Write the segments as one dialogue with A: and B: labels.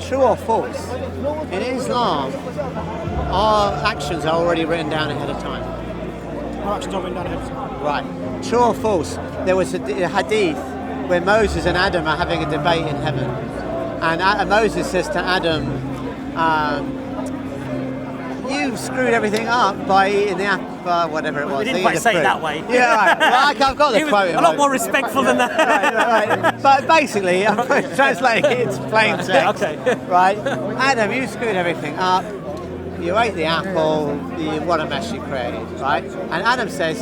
A: True or false? In Islam, our actions are already written down ahead of time.
B: Our actions are written down ahead of time.
A: Right. True or false? There was a hadith where Moses and Adam are having a debate in heaven, and Moses says to Adam, "You screwed everything up by eating the apple, whatever it was."
C: We didn't quite say it that way.
A: Yeah, right. Well, I've got the quote.
C: A lot more respectful than that.
A: Right. But basically, I'm translating it into plain text.
C: Okay.
A: Right. Adam, you screwed everything up. You ate the apple. What a mess you created. Right. And Adam says,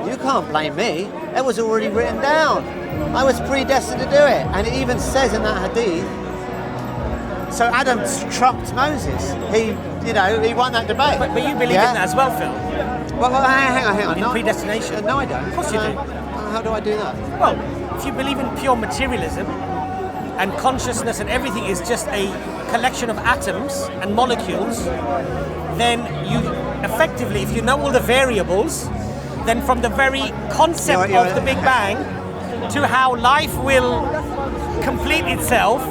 A: "You can't blame me. It was already written down. I was predestined to do it." And it even says in that hadith. So Adam trumped Moses. He won that debate.
C: But you believe in that as well, Phil?
A: Well, hang on.
C: In predestination?
A: No, I don't.
C: Of course you do.
A: How do I do that?
C: Well, if you believe in pure materialism and consciousness and everything is just a collection of atoms and molecules, then you effectively, if you know all the variables, then from the very concept of the Big Bang to how life will complete itself,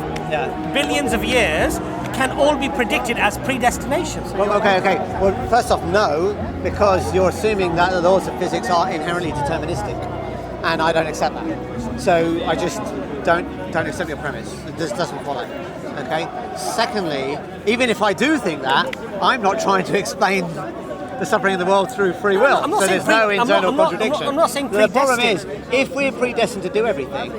C: billions of years, can all be predicted as predestination.
A: Well, okay. Well, first off, no, because you're assuming that the laws of physics are inherently deterministic, and I don't accept that. So I just don't accept your premise. It just doesn't follow. Okay. Secondly, even if I do think that, I'm not trying to explain the suffering of the world through free will. So there's no internal contradiction.
C: I'm not saying
A: the
C: predestined.
A: problem is, if we're predestined to do everything,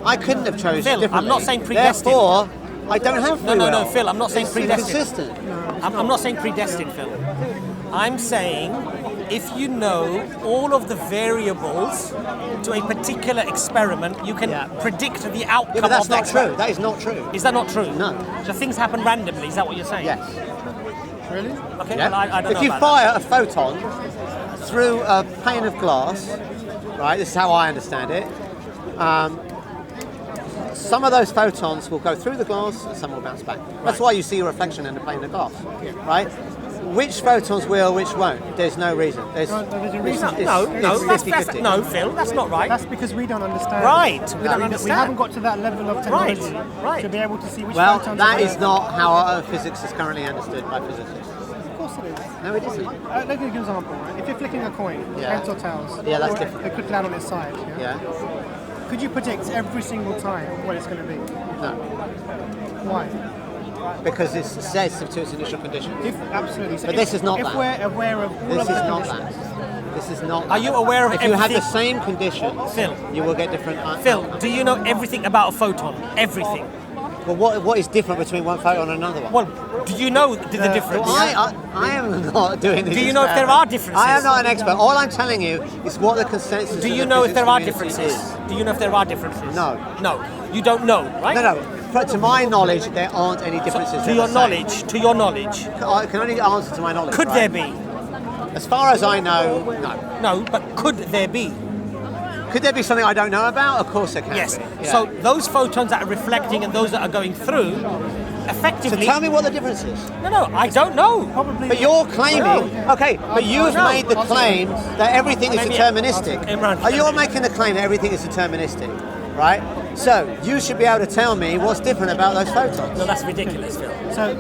A: I couldn't have chosen differently.
C: I'm not saying predestined.
A: Therefore, I don't have free will.
C: No, Phil, I'm not saying predestined.
A: It's consistent.
C: I'm not saying predestined, Phil. I'm saying if you know all of the variables to a particular experiment, you can predict the outcome
A: but that's
C: of the
A: not
C: experiment.
A: true. That is not true.
C: Is that not true?
A: No.
C: So things happen randomly, is that what you're saying?
A: Yes.
B: Really?
C: Okay,
A: Yeah.
C: well, I don't know
A: if you
C: about
A: fire a photon through a pane of glass, right, this is how I understand it, some of those photons will go through the glass and some will bounce back. That's why you see a reflection in the pane of glass, right? Which photons will, which won't? There's no reason. There's
B: a reason.
A: It's 50-50.
C: No, Phil, that's not right.
B: That's because we don't understand.
C: Right, we don't understand.
B: We haven't got to that level of technology
C: Right.
B: to be able to see which
A: Well,
B: photons
A: that
B: are
A: is
B: there.
A: not how physics is currently understood by physicists.
B: Of course it is.
A: No, it isn't.
B: Let me give you an example, right? If you're flicking a coin, heads or tails,
A: Yeah, that's different.
B: it could land on its side.
A: Yeah?
B: Could you predict every single time what it's going to be?
A: No.
B: Why?
A: Because it's sensitive to its initial conditions.
B: Absolutely. So
A: But this is not
B: if
A: that.
B: we're aware of all
A: This
B: of the
A: is not
B: conditions,
A: that. This is not
C: Are
A: that.
C: you aware of
A: If you have the
C: everything?
A: same conditions,
C: Phil.
A: you will get different
C: Phil, do you know everything about a photon? Everything.
A: Well, what is different between one photon and another one?
C: Well, do you know the difference?
A: Well, I am not doing this.
C: Do you know if there are differences?
A: I am not an expert. All I'm telling you is what the consensus
C: Do
A: of
C: you
A: the
C: know if
A: physics
C: there are
A: community
C: differences?
A: is.
C: Do you know if there are differences?
A: No.
C: No, you don't know, right?
A: No. But to my knowledge, there aren't any differences.
C: To
A: They're
C: your
A: the same.
C: knowledge,
A: I can only answer to my knowledge.
C: could
A: right?
C: there be?
A: As far as I know, no.
C: No, but could there be?
A: Could there be something I don't know about? Of course there can
C: Yes.
A: be. Yeah.
C: So those photons that are reflecting and those that are going through,
A: So
C: effectively.
A: tell me what the difference is.
C: No, I don't know.
B: probably.
A: But you're claiming, okay, but you've
C: No.
A: made the claim that everything is
C: Maybe-
A: deterministic.
C: Imran.
A: You're making the claim that everything is deterministic, right? So you should be able to tell me what's different about those photons.
C: No, that's ridiculous, Phil.
B: So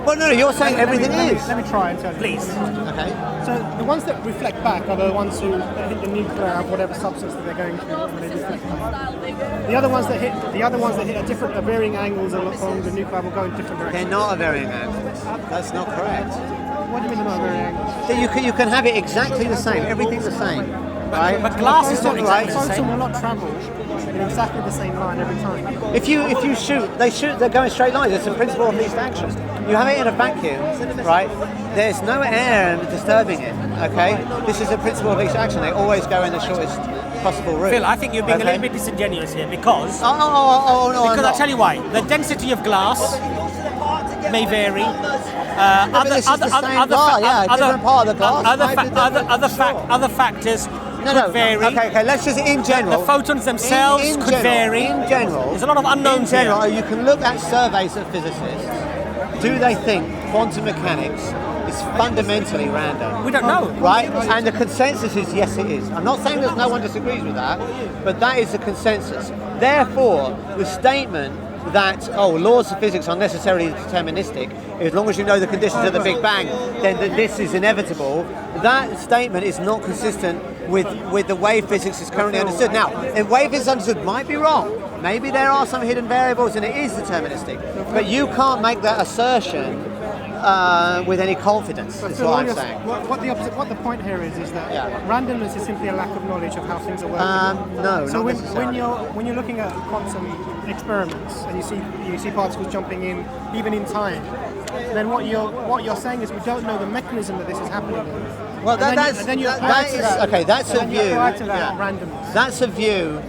A: Well, no, you're saying everything
B: let me,
A: is.
B: Let me try and tell you.
C: Please.
A: Okay.
B: So the ones that reflect back are the ones who hit the nuclear of whatever substance that they're going through when they reflect back. The other ones that hit at different varying angles along the nuclei will go in different
A: They're
B: directions.
A: not a varying angle. That's not correct.
B: What do you mean they're not varying angles?
A: That you can have it exactly the same. Everything's the same, right?
C: But glass is not
B: The
C: exactly the
B: photon
C: same.
B: will not travel in exactly the same line every time.
A: If you shoot, they're going straight lines. It's a principle of least action. You have it in a vacuum, right? There's no air disturbing it, okay? This is a principle of least action. They always go in the shortest possible route.
C: Phil, I think you're being
A: okay?
C: a little bit disingenuous here because
A: Oh, no, I'm
C: because I'll
A: not.
C: tell you why. The density of glass may vary.
A: but this is the same glass, yeah, a different part of the glass might be different,
C: other factors
A: No,
C: could vary.
A: Okay, let's just, in general.
C: The photons themselves
A: in
C: could
A: general,
C: vary.
A: In general.
C: There's a lot of unknowns
A: In general,
C: here.
A: you can look at surveys of physicists. Do they think quantum mechanics is fundamentally random?
C: We don't know.
A: Right? And the consensus is yes, it is. I'm not saying that no one disagrees with that, but that is the consensus. Therefore, the statement that laws of physics are necessarily deterministic, as long as you know the conditions of the Big Bang, then this is inevitable. That statement is not consistent with the way physics is currently understood. Now, the way physics is understood might be wrong. Maybe there are some hidden variables and it is deterministic, but you can't make that assertion with any confidence. Is what I'm saying.
B: What the point here is that randomness is simply a lack of knowledge of how things are working.
A: No,
B: so
A: not
B: when you're looking at quantum experiments and you see particles jumping in even in time, then what you're saying is we don't know the mechanism that this is happening in.
A: Well, that's a view.
B: Randomness.
A: That's a view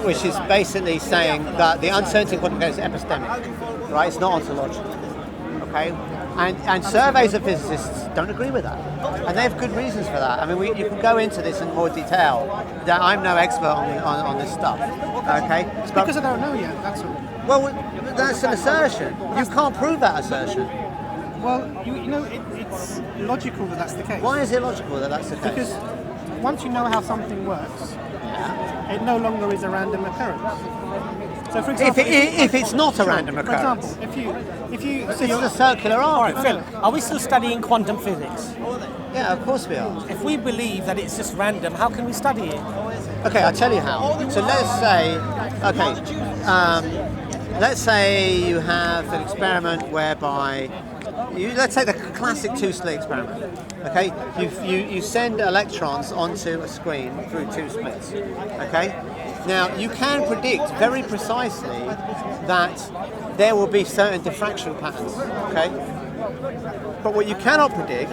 A: which is basically saying that the uncertainty in quantum mechanics is epistemic, right? It's not ontological. Okay, and surveys of physicists don't agree with that, and they have good reasons for that. I mean, you can go into this in more detail. That I'm no expert on this stuff. Okay,
B: it's because I don't know yet. That's all.
A: Well, that's an assertion. You can't prove that assertion.
B: Well, it's logical that that's the case.
A: Why is it logical that that's the case?
B: Because once you know how something works, it no longer is a random occurrence. So, for example,
A: if it's not a random occurrence,
B: for example, if you
A: this is a circular argument.
C: Phil, are we still studying quantum physics?
A: Yeah, of course we are.
C: If we believe that it's just random, how can we study it?
A: Okay, I'll tell you how. So let's say you have an experiment whereby let's say the classic two-slit experiment. Okay, you send electrons onto a screen through two slits. Okay, now you can predict very precisely that there will be certain diffraction patterns. Okay, but what you cannot predict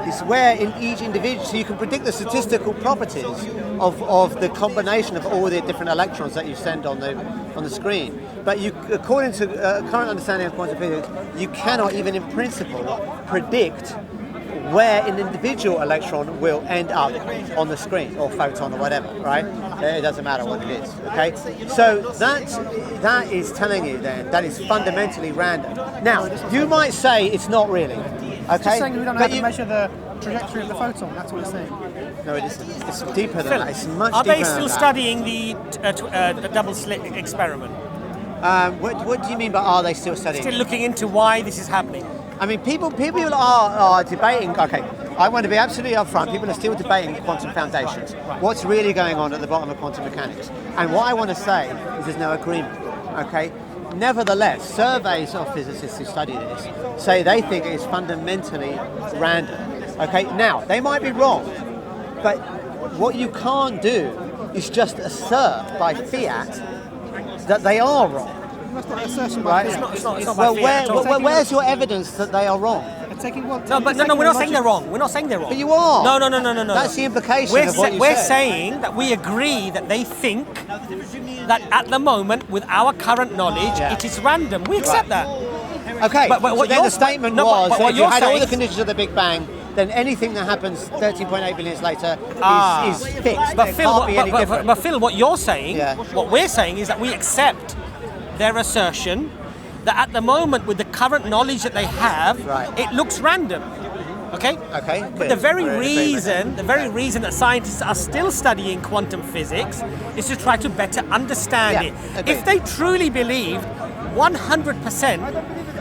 A: is where in each individual. So you can predict the statistical properties of the combination of all the different electrons that you send on the screen. But according to current understanding of quantum physics, you cannot even in principle predict where an individual electron will end up on the screen, or photon, or whatever, right? It doesn't matter what it is, okay? So that is telling you then that it's fundamentally random. Now, you might say it's not really, okay?
B: It's just saying we don't know how to measure the trajectory of the photon, that's what it's saying.
A: No, it isn't. It's deeper than
C: Phil,
A: that. It's much
C: are
A: deeper
C: they still
A: than
C: studying the double slit experiment?
A: What do you mean by are they still studying?
C: Still looking into why this is happening?
A: I mean, people are debating. Okay, I want to be absolutely upfront. People are still debating quantum foundations. What's really going on at the bottom of quantum mechanics? And what I want to say is there's no agreement. Okay. Nevertheless, surveys of physicists who study this say they think it is fundamentally random. Okay. Now they might be wrong, but what you can't do is just assert by fiat that they are wrong.
B: That's not an assertion,
A: Right?
C: It's not
A: Well,
C: by
A: where's your evidence that they are wrong?
C: No, we're not saying they're wrong. We're not saying they're wrong.
A: But you are.
C: No.
A: That's the implication
C: We're
A: of what you
C: we're
A: said.
C: saying that we agree that they think that at the moment, with our current knowledge, it is random. We accept that.
A: Okay,
C: But
A: so
C: what
A: then
C: you're-
A: the statement
C: no,
A: was
C: but
A: that
C: what
A: if you
C: you're
A: had all the
C: saying-
A: conditions of the Big Bang, then anything that happens 13.8 billion years later is fixed.
C: But
A: It
C: Phil,
A: can't be any different.
C: but Phil, what you're saying,
A: Yeah.
C: what we're saying is that we accept their assertion that at the moment, with the current knowledge that they have,
A: Right.
C: it looks random. Okay?
A: Okay,
C: But
A: good.
C: the very
A: We're in agreement.
C: reason that scientists are still studying quantum physics is to try to better understand
A: Yeah,
C: it.
A: agreed.
C: If they truly believed 100%,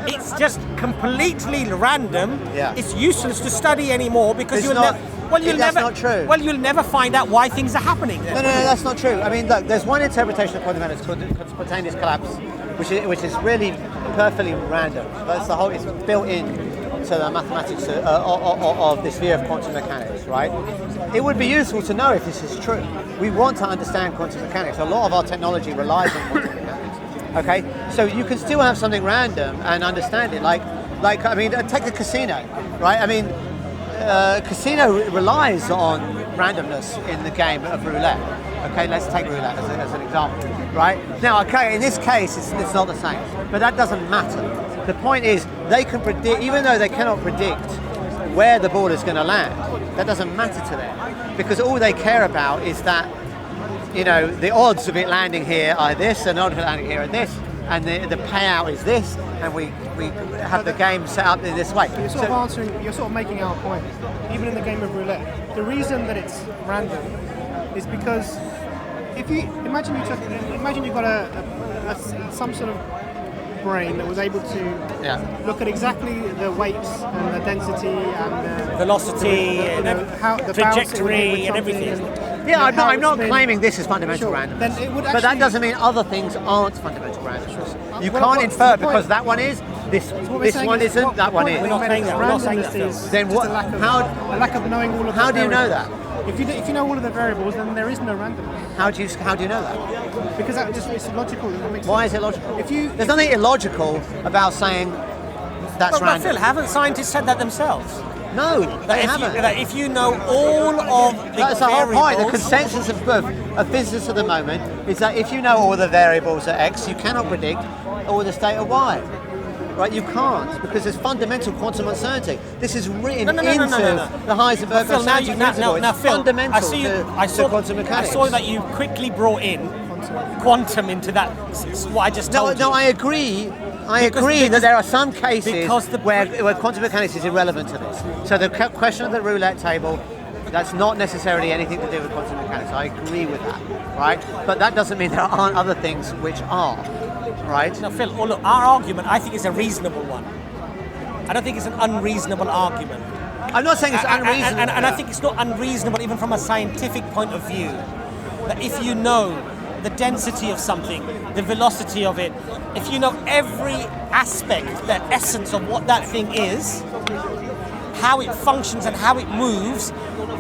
C: it's just completely random,
A: Yeah.
C: it's useless to study anymore because
A: It's
C: you'll
A: not-
C: never.
A: that's not true.
C: Well, you'll never find out why things are happening. Then.
A: No, that's not true. I mean, look, there's one interpretation of quantum mechanics called spontaneous collapse, which is really perfectly random. That's the whole. It's built in to the mathematics of this view of quantum mechanics, right? It would be useful to know if this is true. We want to understand quantum mechanics. A lot of our technology relies on quantum mechanics. Okay, so you can still have something random and understand it. Like I mean, take a casino, right? I mean, casino relies on randomness in the game of roulette. Okay, let's take roulette as an example, right? Now, okay, in this case, it's not the same, but that doesn't matter. The point is, they can predict, even though they cannot predict where the ball is going to land, that doesn't matter to them, because all they care about is that, you know, the odds of it landing here are this, and the odds of it landing here are this, and the payout is this, and we have the game set up in this way.
B: You're sort of making our point. Even in the game of roulette, the reason that it's random is because if you imagine you've got a some sort of brain that was able to look at exactly the weights and the density and the
C: velocity and
B: how the
C: trajectory and everything.
A: Yeah, I'm not claiming this is fundamental randomness.
B: Then it would
A: but that doesn't mean other things aren't fundamental randomness. You can't infer because that one is, this one isn't, that one is.
C: We're not saying that. We're not saying that.
A: Then what?
B: A lack of knowing all of
A: How
B: the
A: do you know
B: variables.
A: that?
B: If you know all of the variables, then there is no randomness.
A: How do you know that?
B: Because that just it's illogical.
A: Why is it logical?
B: There's
A: There's nothing illogical about saying that's
C: But
A: random.
C: Phil, haven't scientists said that themselves?
A: No, they
C: If
A: haven't.
C: if you know all of the
A: That's the whole
C: variables,
A: point. The consensus of physicists at the moment is that if you know all the variables at X, you cannot predict all the state of Y. Right? You can't, because there's fundamental quantum uncertainty. This is written into the Heisenberg
C: Phil,
A: uncertainty principle. It's
C: Phil,
A: fundamental
C: I saw
A: quantum mechanics.
C: I saw that you quickly brought in quantum into that. What I just told you.
A: No, I agree. I agree that there are some cases where quantum mechanics is irrelevant to this. So the question of the roulette table, that's not necessarily anything to do with quantum mechanics. I agree with that, right? But that doesn't mean there aren't other things which are, right?
C: No, Phil, look, our argument, I think, is a reasonable one. I don't think it's an unreasonable argument.
A: I'm not saying it's unreasonable.
C: And I think it's not unreasonable even from a scientific point of view. That if you know the density of something, the velocity of it, if you know every aspect, the essence of what that thing is, how it functions and how it moves,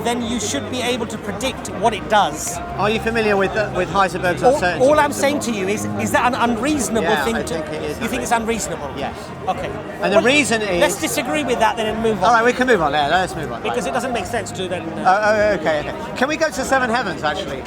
C: then you should be able to predict what it does.
A: Are you familiar with Heisenberg's uncertainty?
C: All I'm saying to you is that an unreasonable thing
A: I
C: to...
A: think it is
C: You think it's unreasonable?
A: Yes.
C: Okay.
A: And the reason is...
C: Let's disagree with that then and move on.
A: All right, we can move on there. Let's move on.
C: Because it doesn't make sense to then...
A: Okay. Can we go to Seven Heavens, actually?